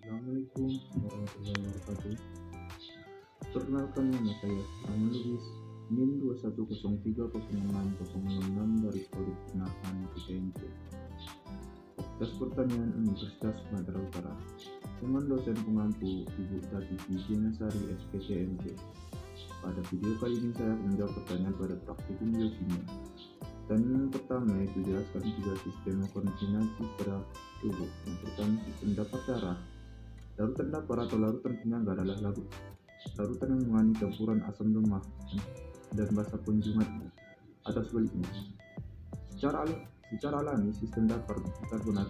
Assalamualaikum warahmatullahi wabarakatuh. Perkenalkan, nama saya Rahman Lubis, NIM 21030606 dari Kode Penahan PTNP. Fakultas Pertanian Universitas Sumatera Utara, dengan dosen pengampu Ibu Tati Jinasari SPTMP. Pada video kali ini saya akan menjawab pertanyaan pada praktikum biokimia. Pertanyaan yang pertama yaitu jelaskan tiga sistem koordinasi pada tubuh. Yang pertama, sistem dapat darah. Larutan dapur atau larutan penyangga adalah larutan yang mengandung campuran asam lemak dan basa kunjungan atau sebaliknya. Secara alami, sistem dapur bikarbonat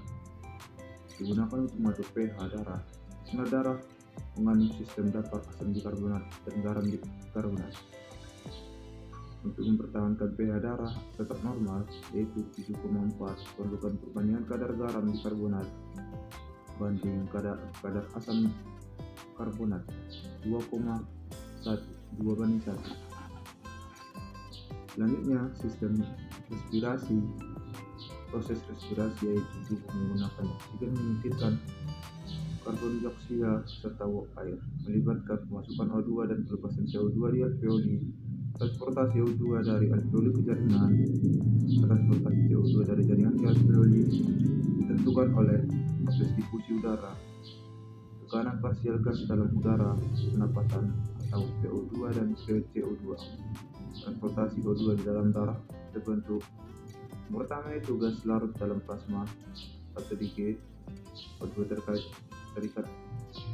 digunakan untuk mengatur pH darah. Karena darah mengandung sistem dapur asam bikarbonat dan garam bikarbonat. Untuk mempertahankan pH darah tetap normal, yaitu 7,4, perlukan perbandingan kadar garam bikarbonat banding kadar asam karbonat 2,1 2:1. Selanjutnya, sistem respirasi. Proses respirasi yaitu tubuh menggunakan oksigen menyingkirkan karbon dioksida serta uap air, melibatkan pemasukan O2 dan pelepasan CO2 di alveoli. Transportasi O2 dari alveoli ke jaringan. Transportasi CO2 dari jaringan ke alveoli ditentukan oleh proses difusi udara, tekanan parsial gas dalam udara, penapasan atau PO2 dan CO2. Transportasi O2 di dalam darah terbentuk. Pertama itu gas larut dalam plasma atau sedikit O2 terikat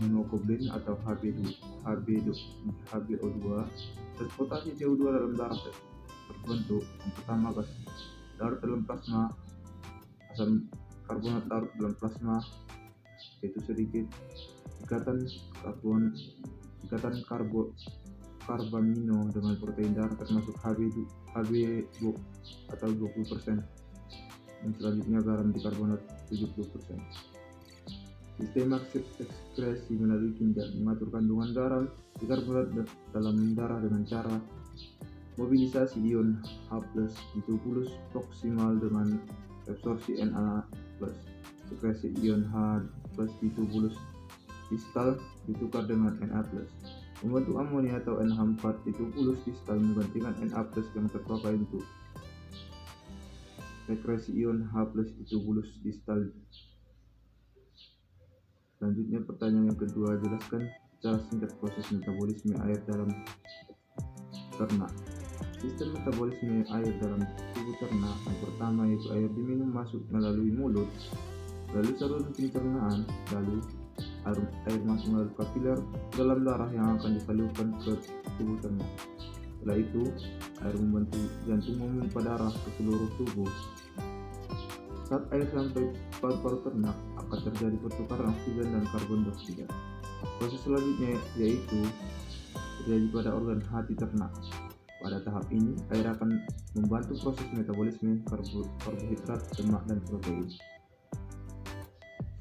hemoglobin atau HbO2. Transportasi CO2 dalam darah terbentuk. Yang pertama, gas larut dalam plasma, asam karbonat larut dalam plasma, yaitu sedikit ikatan karbamino dengan protein darah termasuk Hb atau 20%, dan selanjutnya garam bikarbonat 70%. Sistem ekskresi melalui ginjal mengatur kandungan garam bikarbonat dalam darah dengan cara mobilisasi ion H+ di tubulus proksimal dengan absorpsi Na+, sekresi ion H+ di tubulus distal ditukar dengan Na+, membentuk amonia atau NH4 di tubulus distal menggantikan Na+ yang terpakai untuk sekresi ion H+ di tubulus distal. Selanjutnya, pertanyaan yang kedua, jelaskan secara singkat proses metabolisme air dalam ternak. Sistem metabolisme air dalam tubuh ternak. Yang pertama yaitu air diminum masuk melalui mulut, lalu saluran pencernaan, lalu air masuk melalui kapiler dalam darah yang akan disalurkan ke tubuh ternak. Setelah itu, air membantu jantung memompa darah ke seluruh tubuh. Saat air sampai paru-paru ternak, akan terjadi pertukaran oksigen dan karbon dioksida. Proses selanjutnya yaitu terjadi pada organ hati ternak. Pada tahap ini, air akan membantu proses metabolisme karbohidrat, lemak, dan protein.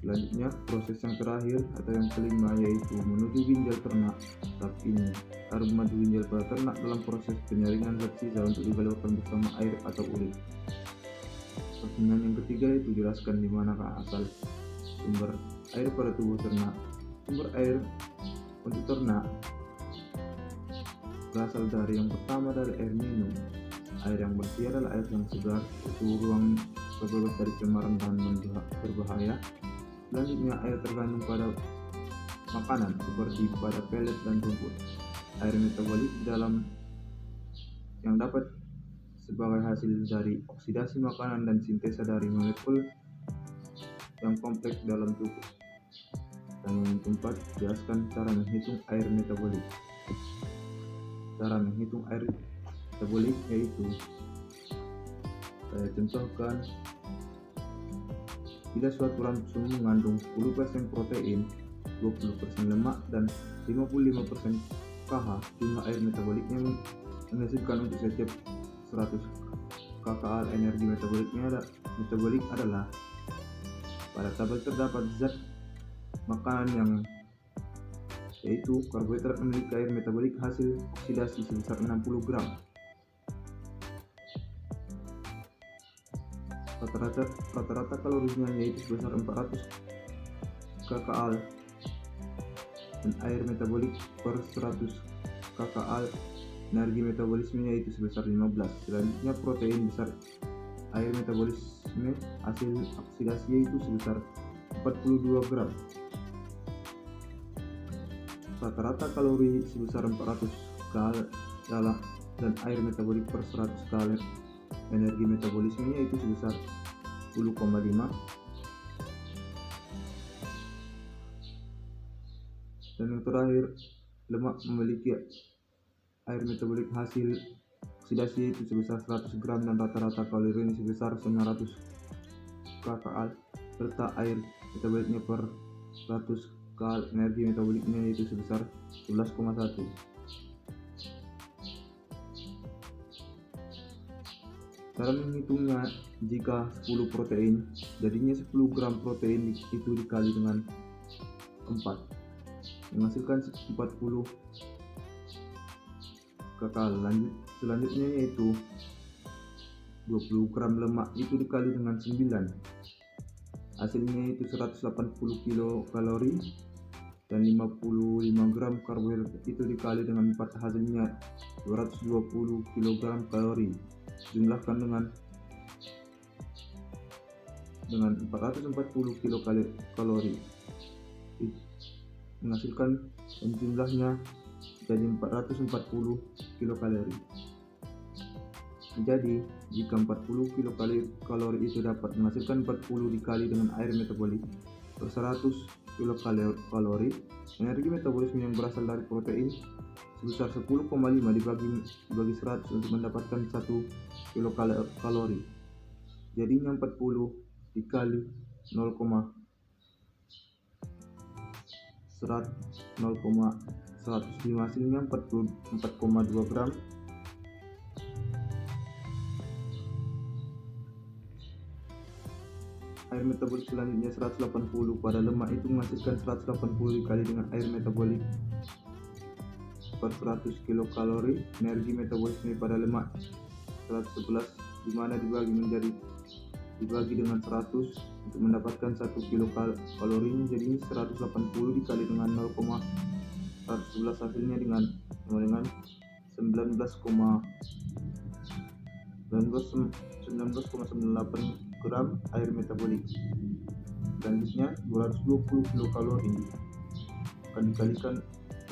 Selanjutnya, proses yang terakhir atau yang kelima yaitu menuju ginjal ternak. Tahap ini air membantu ginjal pada ternak dalam proses penyaringan zat sisa untuk digalaukan bersama air atau urin. Pertanyaan yang ketiga itu jelaskan di manakah asal sumber air pada tubuh ternak. Sumber air untuk ternak berasal dari yang pertama dari air minum. Air yang bersih adalah air yang segar, suhu ruang terbebas dari cemaran bahan berbahaya. Selanjutnya, air terkandung pada makanan seperti pada pelet dan rumput. Air metabolik dalam yang dapat sebagai hasil dari oksidasi makanan dan sintesa dari molekul yang kompleks dalam tubuh. Dan yang keempat, jelaskan cara menghitung air metabolik. Cara menghitung air metabolik yaitu saya contohkan, bila suatu ransum mengandung 10% protein, 20% lemak, dan 55% KH, jumlah air metaboliknya menghasilkan untuk setiap 100 kcal energi metabolik adalah. Pada tabel terdapat zat makanan yang yaitu karbohidrat memiliki air metabolik hasil oksidasi sebesar 60 gram. Rata-rata kalorinya yaitu sebesar 400 kcal dan air metabolik per 100 kcal, energi metabolismenya yaitu sebesar 15. Selanjutnya protein besar air metabolisme hasil oksidasi yaitu sebesar 42 gram. Rata-rata kalori sebesar 400 kal dan air metabolik per 100 kal, energi metabolismenya yaitu sebesar 10,5. Dan yang terakhir, lemak memiliki air metabolik hasil oksidasi yaitu sebesar 100 gram dan rata-rata kalorinya sebesar 900 kcal, serta air metaboliknya per 100 kal, energi metaboliknya yaitu sebesar 11,1. Cara menghitungnya, jika 10 protein, jadinya 10 gram protein itu dikali dengan 4 menghasilkan 40 kcal. Selanjutnya yaitu 20 gram lemak itu dikali dengan 9, hasilnya itu 180 kilokalori, dan 55 gram karbohidrat itu dikali dengan 4, hasilnya 220 kg kalori. Jumlahkan dengan 440 kilokalori menghasilkan, dan jumlahnya jadi 440 kilokalori. Jadi jika 40 kilokalori itu dapat menghasilkan 40 dikali dengan air metabolik per 100 kilokalori, energi metabolisme yang berasal dari protein sebesar 10,5 dibagi 100 untuk mendapatkan 1 kilokalori. Jadinya 40 dikali 0,105, hasilnya 44,2 gram. Air metabolik selanjutnya 180 pada lemak itu menghasilkan 180 dikali dengan air metabolik per 100 kilokalori, energi metabolisme pada lemak 111, dimana dibagi dengan 100 untuk mendapatkan 1 kilokalori, jadi 180 dikali dengan 0,111, hasilnya dengan 19,98 gram air metabolik. Selanjutnya 220 kilokalori akan dikalikan,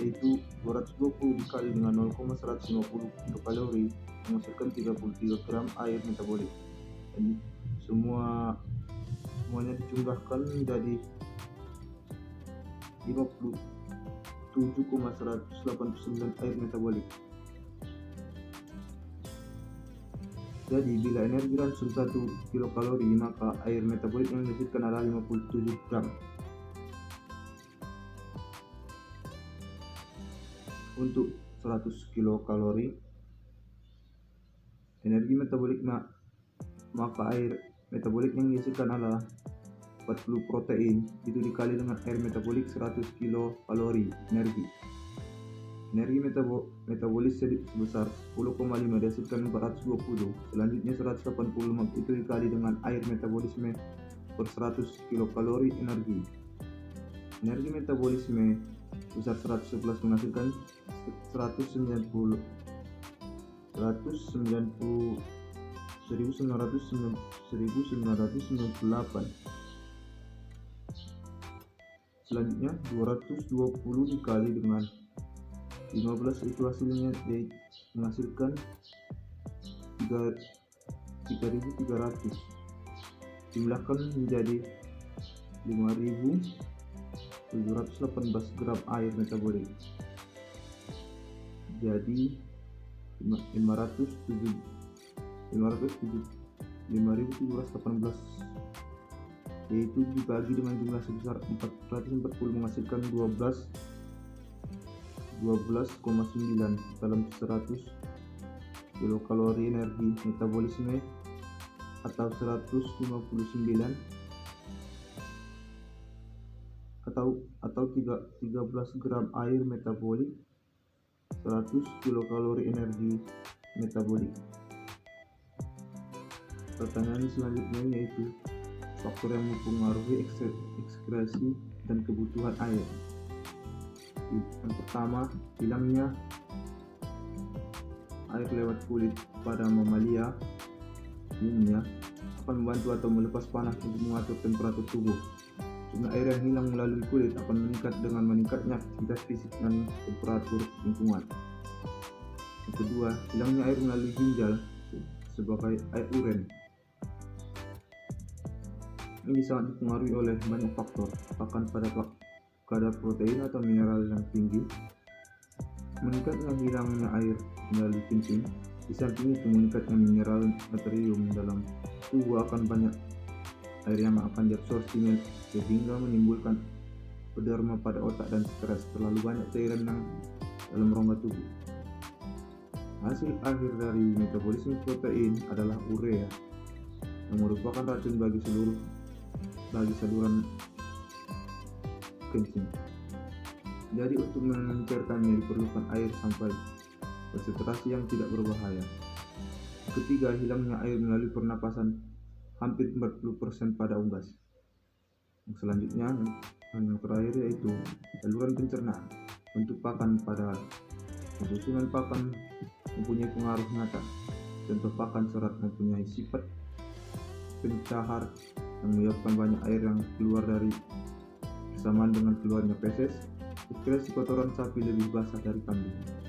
yaitu 220 dikali dengan 0,150 kilokalori menghasilkan 33 gram air metabolik. Dan semuanya dijumlahkan menjadi 57,189 air metabolik. Jadi bila energi ransum 1 kilokalori, maka air metabolik yang dihasilkan adalah 57 gram. Untuk 100 kilokalori energi metabolik, maka air metabolik yang dihasilkan adalah 40 protein itu dikali dengan air metabolik 100 kilokalori energi. Energi metabolis sebesar 10,5 dihasilkan 420. Selanjutnya 180 lemak itu dikali dengan air metabolisme per 100 kilokalori energi. Energi metabolisme sebesar 111 menghasilkan 1998. Selanjutnya 220 dikali dengan 15 itu hasilnya menghasilkan 3.300. Jumlahkan menjadi 5.718 gram air metabolik. Jadi 5.718, yaitu dibagi dengan jumlah sebesar 440 menghasilkan 12,9 dalam 100 kilokalori energi metabolisme, atau 159 atau 13 gram air metabolik 100 kilokalori energi metabolik. Pertanyaan selanjutnya yaitu faktor yang mempengaruhi ekskresi dan kebutuhan air. Yang pertama, hilangnya air lewat kulit pada mamalia umumnya akan membantu atau melepas panas untuk mengatur temperatur tubuh. Karena air yang hilang melalui kulit akan meningkat dengan meningkatnya aktivitas fisik dan temperatur lingkungan. Yang kedua, hilangnya air melalui ginjal sebagai air urin. Ini sangat dipengaruhi oleh banyak faktor, bahkan pada kadar protein atau mineral yang tinggi. Meningkatnya hilangnya air melalui kencing, di samping itu meningkatnya mineral natrium dalam tubuh akan banyak air yang akan diabsorpsi sehingga menimbulkan pederma pada otak dan stres. Terlalu banyak cairan yang dalam rongga tubuh. Hasil akhir dari metabolisme protein adalah urea yang merupakan racun bagi saluran kencing. Jadi untuk menceritakannya diperlukan air sampai konsentrasi yang tidak berbahaya. Ketiga, hilangnya air melalui pernapasan hampir 40% pada unggas. Yang selanjutnya, yang terakhir yaitu saluran pencernaan. Untuk pakan pada penyusunan pakan mempunyai pengaruh nyata. Contoh pakan serat mempunyai sifat pencahar yang menyebabkan banyak air yang keluar dari bersamaan dengan keluarnya feses. Ekskresi kotoran sapi lebih basah dari kambing.